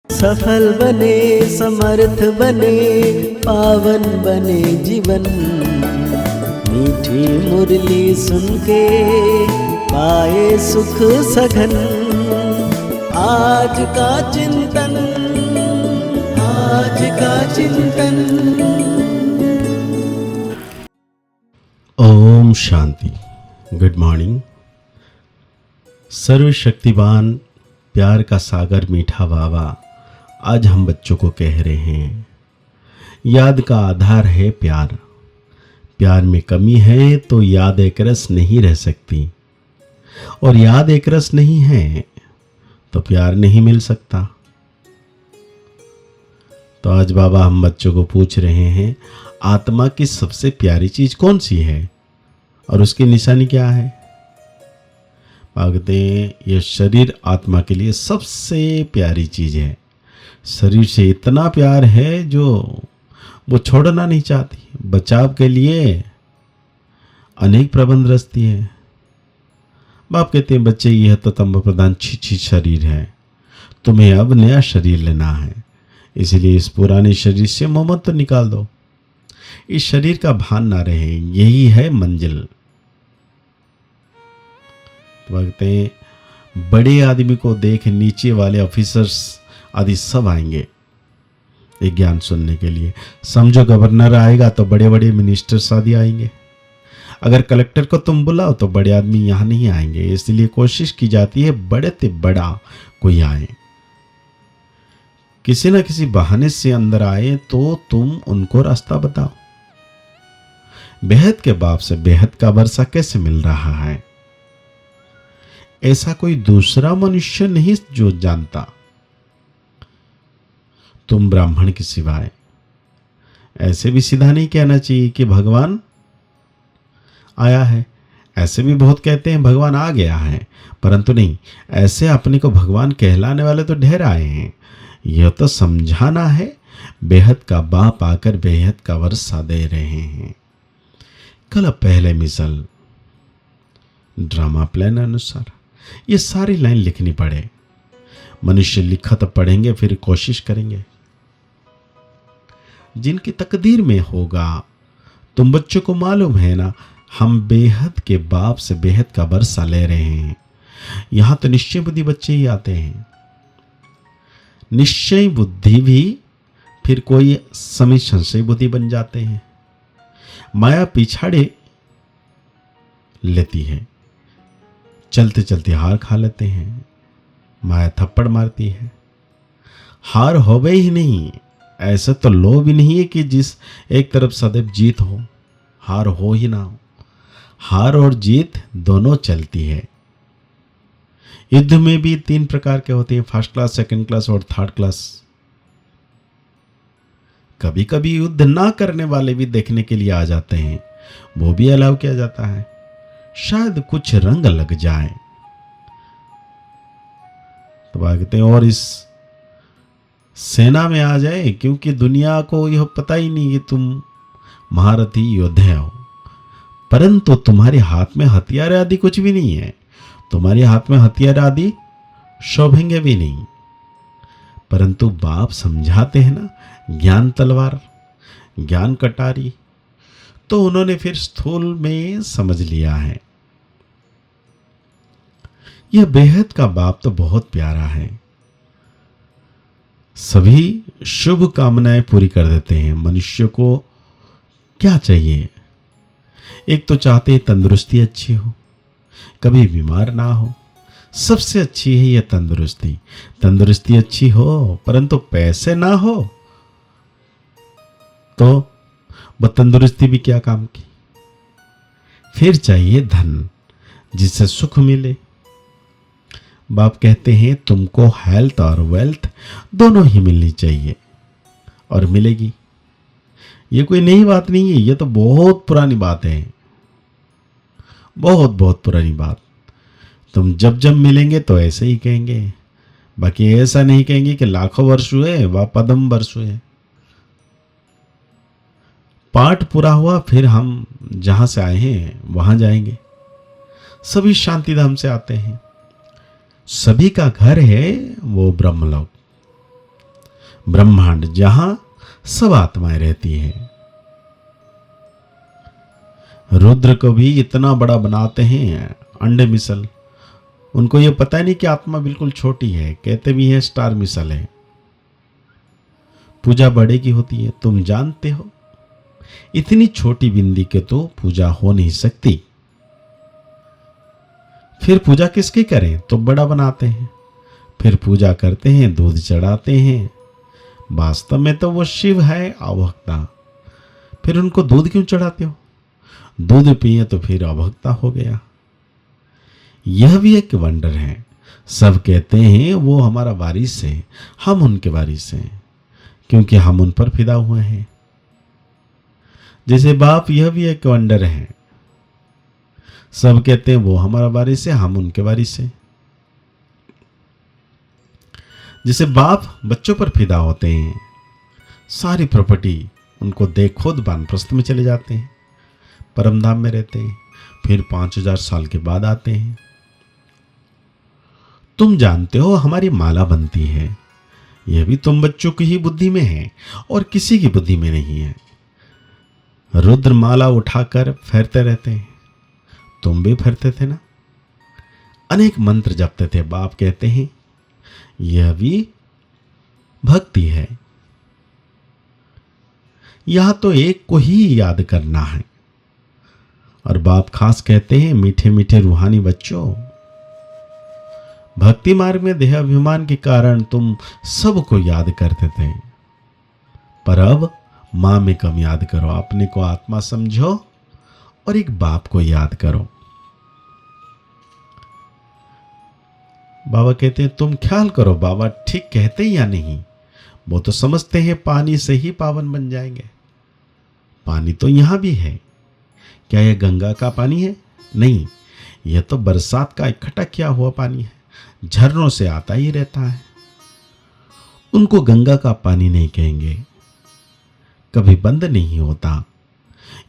सफल बने, समर्थ बने, पावन बने जीवन। मीठी मुरली सुन के पाए सुख सघन। आज का चिंतन, आज का चिंतन। ओम शांति। Good morning. सर्वशक्तिवान प्यार का सागर मीठा बाबा आज हम बच्चों को कह रहे हैं, याद का आधार है प्यार। प्यार में कमी है तो याद एक रस नहीं रह सकती, और याद एक रस नहीं है तो प्यार नहीं मिल सकता। तो आज बाबा हम बच्चों को पूछ रहे हैं, आत्मा की सबसे प्यारी चीज कौन सी है और उसकी निशानी क्या है? मांगते हैं, यह शरीर आत्मा के लिए सबसे प्यारी चीज है। शरीर से इतना प्यार है जो वो छोड़ना नहीं चाहती। बचाव के लिए अनेक प्रबंध रचती है। बाप कहते हैं, बच्चे यह तो तंब प्रधान छी शरीर है, तुम्हें अब नया शरीर लेना है, इसलिए इस पुराने शरीर से मोहम्मद तो निकाल दो। इस शरीर का भान ना रहे, यही है मंजिल। कहते हैं, बड़े आदमी को देख नीचे वाले ऑफिसर्स आदि सब आएंगे एक ज्ञान सुनने के लिए। समझो गवर्नर आएगा तो बड़े बड़े मिनिस्टर्स आदि आएंगे। अगर कलेक्टर को तुम बुलाओ तो बड़े आदमी यहाँ नहीं आएंगे, इसलिए कोशिश की जाती है बड़े से बड़ा कोई आए, किसी न किसी बहाने से अंदर आए तो तुम उनको रास्ता बताओ। बेहद के बाप से बेहद का वर्षा कैसे मिल रहा है, ऐसा कोई दूसरा मनुष्य नहीं जो जानता, तुम ब्राह्मण के सिवाय। ऐसे भी सीधा नहीं कहना चाहिए कि भगवान आया है। ऐसे भी बहुत कहते हैं भगवान आ गया है, परंतु नहीं, ऐसे अपने को भगवान कहलाने वाले तो ढेर आए हैं। यह तो समझाना है, बेहद का बाप आकर बेहद का वर्षा दे रहे हैं। कल पहले मिसल ड्रामा प्लान अनुसार ये सारी लाइन लिखनी पड़े। मनुष्य लिखा तो पढ़ेंगे, फिर कोशिश करेंगे। जिनकी तकदीर में होगा, तुम बच्चों को मालूम है ना, हम बेहद के बाप से बेहद का वर्षा ले रहे हैं। यहां तो निश्चय बुद्धि बच्चे ही आते हैं। निश्चय बुद्धि भी फिर कोई समय संशय बुद्धि बन जाते हैं। माया पिछाड़े लेती है, चलते चलते हार खा लेते हैं। माया थप्पड़ मारती है, हार होवे ही नहीं। ऐसा तो लो भी नहीं है कि जिस एक तरफ सदैव जीत हो, हार हो ही ना हो। हार और जीत दोनों चलती है। युद्ध में भी 3 प्रकार के होते हैं, फर्स्ट क्लास, सेकंड क्लास और थर्ड क्लास। कभी कभी युद्ध ना करने वाले भी देखने के लिए आ जाते हैं, वो भी अलाउ किया जाता है, शायद कुछ रंग लग जाए। तो कहते हैं, और इस सेना में आ जाए, क्योंकि दुनिया को यह पता ही नहीं कि तुम महारथी योद्धे हो, परंतु तुम्हारे हाथ में हथियार आदि कुछ भी नहीं है। तुम्हारे हाथ में हथियार आदि शोभेंगे भी नहीं, परंतु बाप समझाते हैं ना, ज्ञान तलवार, ज्ञान कटारी। तो उन्होंने फिर स्थूल में समझ लिया है। यह बेहद का बाप तो बहुत प्यारा है, सभी शुभ कामनाएं पूरी कर देते हैं। मनुष्य को क्या चाहिए? एक तो चाहते हैं तंदुरुस्ती अच्छी हो, कभी बीमार ना हो। सबसे अच्छी है यह तंदुरुस्ती। तंदुरुस्ती अच्छी हो परंतु पैसे ना हो तो वह तंदुरुस्ती भी क्या काम की। फिर चाहिए धन, जिससे सुख मिले। बाप कहते हैं, तुमको हेल्थ और वेल्थ दोनों ही मिलनी चाहिए, और मिलेगी। ये कोई नई बात नहीं है, ये तो बहुत पुरानी बात है, बहुत बहुत पुरानी बात। तुम जब जब मिलेंगे तो ऐसे ही कहेंगे, बाकी ऐसा नहीं कहेंगे कि लाखों वर्ष हुए व पदम वर्ष हुए। पाठ पूरा हुआ, फिर हम जहां से आए हैं वहां जाएंगे। सभी शांति धाम से आते हैं, सभी का घर है वो ब्रह्मलोक। ब्रह्मांड जहां सब आत्माएं रहती हैं। रुद्र को भी इतना बड़ा बनाते हैं अंडे मिसल। उनको ये पता नहीं कि आत्मा बिल्कुल छोटी है, कहते भी है स्टार मिसल है। पूजा बड़े की होती है, तुम जानते हो। इतनी छोटी बिंदी के तो पूजा हो नहीं सकती, फिर पूजा किसकी करें? तो बड़ा बनाते हैं, फिर पूजा करते हैं, दूध चढ़ाते हैं। वास्तव में तो वो शिव है अभक्ता, फिर उनको दूध क्यों चढ़ाते हो? दूध पिए तो फिर अभक्ता हो गया। यह भी एक वंडर है। सब कहते हैं वो हमारा वारिस है, हम उनके वारिस हैं, क्योंकि हम उन पर फिदा हुए हैं। जैसे बाप, यह भी एक वंडर है। सब कहते हैं वो हमारा वारिस है, हम उनके वारिस हैं। जैसे बाप बच्चों पर फिदा होते हैं, सारी प्रॉपर्टी उनको दे खुद वानप्रस्थ में चले जाते हैं, परमधाम में रहते हैं, फिर 5000 साल के बाद आते हैं। तुम जानते हो हमारी माला बनती है, यह भी तुम बच्चों की ही बुद्धि में है और किसी की बुद्धि में नहीं है। रुद्र माला उठाकर फेरते रहते हैं, तुम भी फेरते थे ना। अनेक मंत्र जपते थे। बाप कहते हैं यह भी भक्ति है। यह तो एक को ही याद करना है। और बाप खास कहते हैं मीठे मीठे रूहानी बच्चों, भक्ति मार्ग में देह अभिमान के कारण तुम सबको याद करते थे, पर अब मां में कम याद करो। अपने को आत्मा समझो और एक बाप को याद करो। बाबा कहते हैं तुम ख्याल करो बाबा ठीक कहते हैं या नहीं। वो तो समझते हैं पानी से ही पावन बन जाएंगे। पानी तो यहां भी है। क्या यह गंगा का पानी है? नहीं, यह तो बरसात का इकट्ठा किया हुआ पानी है, झरनों से आता ही रहता है। उनको गंगा का पानी नहीं कहेंगे, कभी बंद नहीं होता।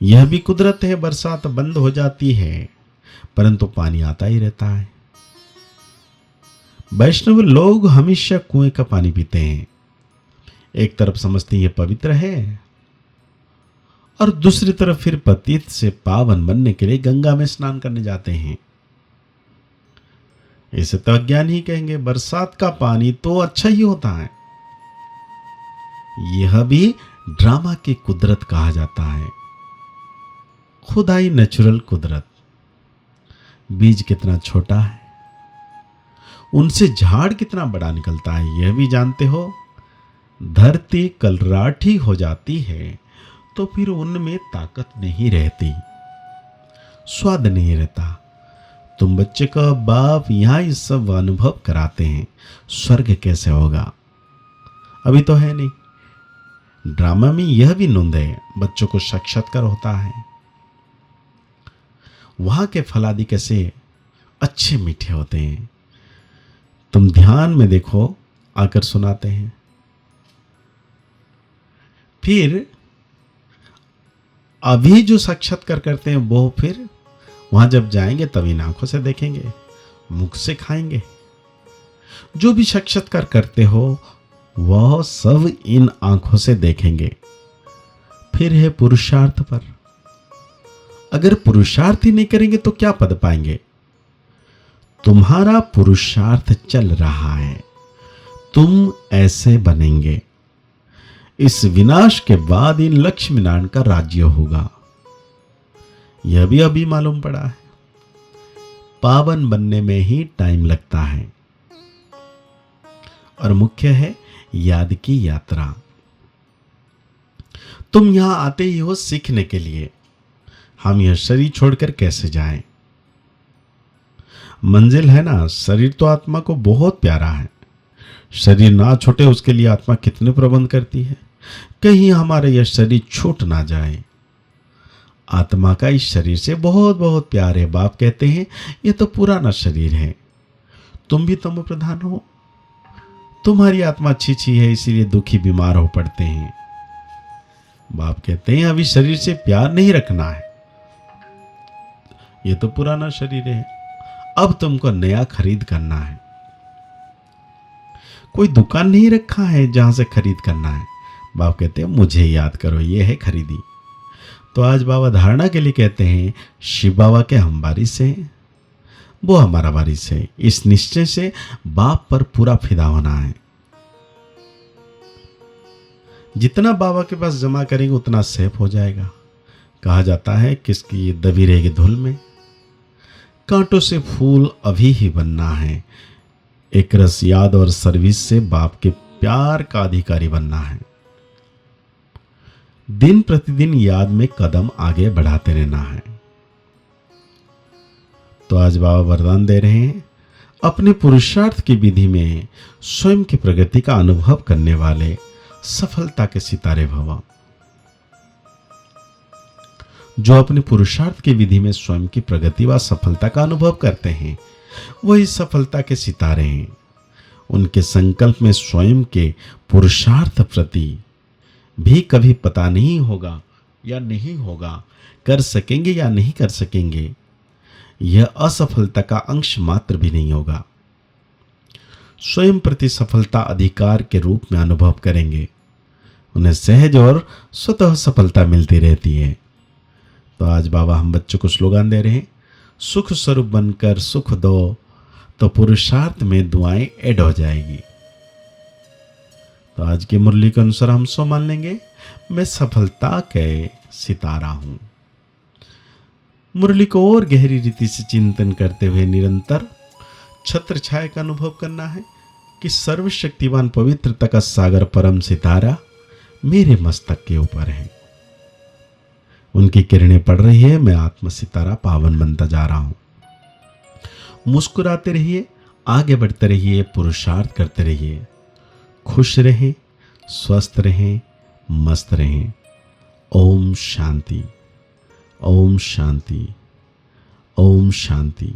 यह भी कुदरत है, बरसात बंद हो जाती है परंतु पानी आता ही रहता है। वैष्णव लोग हमेशा कुएं का पानी पीते हैं। एक तरफ समझते हैं यह पवित्र है और दूसरी तरफ फिर पतित से पावन बनने के लिए गंगा में स्नान करने जाते हैं। इसे तो अज्ञान ही कहेंगे। बरसात का पानी तो अच्छा ही होता है। यह भी ड्रामा की कुदरत कहा जाता है। खुदाई नेचुरल कुदरत। बीज कितना छोटा है, उनसे झाड़ कितना बड़ा निकलता है, यह भी जानते हो। धरती कलराठी हो जाती है तो फिर उनमें ताकत नहीं रहती, स्वाद नहीं रहता। तुम बच्चे का बाप यहां इस सब अनुभव कराते हैं, स्वर्ग कैसे होगा? अभी तो है नहीं। ड्रामा में यह भी नोंद है, बच्चों को साक्षात्कार होता है, वहां के फलादि कैसे अच्छे मीठे होते हैं। तुम ध्यान में देखो, आकर सुनाते हैं। फिर अभी जो साक्षात्कार करते हैं वो फिर वहां जब जाएंगे तब इन आंखों से देखेंगे, मुख से खाएंगे। जो भी साक्षात्कार करते हो वह सब इन आंखों से देखेंगे। फिर है पुरुषार्थ पर। अगर पुरुषार्थ ही नहीं करेंगे तो क्या पद पाएंगे? तुम्हारा पुरुषार्थ चल रहा है, तुम ऐसे बनेंगे। इस विनाश के बाद इन लक्ष्मी नारायण का राज्य होगा। यह भी अभी मालूम पड़ा है। पावन बनने में ही टाइम लगता है और मुख्य है याद की यात्रा। तुम यहां आते ही हो सीखने के लिए। हम यह शरीर छोड़कर कैसे जाएं? मंजिल है ना, शरीर तो आत्मा को बहुत प्यारा है। शरीर ना छूटे उसके लिए आत्मा कितने प्रबंध करती है। कहीं हमारा यह शरीर छूट ना जाए। आत्मा का इस शरीर से बहुत बहुत प्यार है। बाप कहते हैं यह तो पुराना शरीर है, तुम भी तमो प्रधान हो, तुम्हारी आत्मा अच्छी है, इसीलिए दुखी बीमार हो पड़ते हैं। बाप कहते हैं अभी शरीर से प्यार नहीं रखना है, यह तो पुराना शरीर है, अब तुमको नया खरीद करना है। कोई दुकान नहीं रखा है जहां से खरीद करना है। बाबा कहते हैं मुझे याद करो, ये है खरीदी। तो आज बाबा धारणा के लिए कहते हैं शिव बाबा के हम वारिस हैं, वो हमारा वारिस है। इस निश्चय से बाप पर पूरा फिदा होना है। जितना बाबा के पास जमा करेंगे उतना सेफ हो जाएगा। कहा जाता है किसकी दबी रहेगी धूल में, कांटों से फूल अभी ही बनना है। एक रस याद और सर्विस से बाप के प्यार का अधिकारी बनना है। दिन प्रतिदिन याद में कदम आगे बढ़ाते रहना है। तो आज बाबा वरदान दे रहे हैं, अपने पुरुषार्थ की विधि में स्वयं की प्रगति का अनुभव करने वाले सफलता के सितारे भव। जो अपने पुरुषार्थ की विधि में स्वयं की प्रगति व सफलता का अनुभव करते हैं वही सफलता के सितारे हैं। उनके संकल्प में स्वयं के पुरुषार्थ प्रति भी कभी पता नहीं होगा या नहीं होगा, कर सकेंगे या नहीं कर सकेंगे, यह असफलता का अंश मात्र भी नहीं होगा। स्वयं प्रति सफलता अधिकार के रूप में अनुभव करेंगे। उन्हें सहज और स्वतः सफलता मिलती रहती है। तो आज बाबा हम बच्चों को स्लोगन दे रहे हैं, सुख स्वरूप बनकर सुख दो तो पुरुषार्थ में दुआएं ऐड हो जाएगी। तो आज की मुरली के अनुसार हम सो मान लेंगे, मैं सफलता के सितारा हूं। मुरली को और गहरी रीति से चिंतन करते हुए निरंतर छत्र छाया का अनुभव करना है कि सर्वशक्तिवान पवित्रता का सागर परम सितारा मेरे मस्तक के ऊपर है। उनकी किरणें पड़ रही है, मैं आत्म सितारा पावन बनता जा रहा हूं। मुस्कुराते रहिए, आगे बढ़ते रहिए, पुरुषार्थ करते रहिए, खुश रहें, स्वस्थ रहें, मस्त रहें। ओम शांति, ओम शांति, ओम शांति।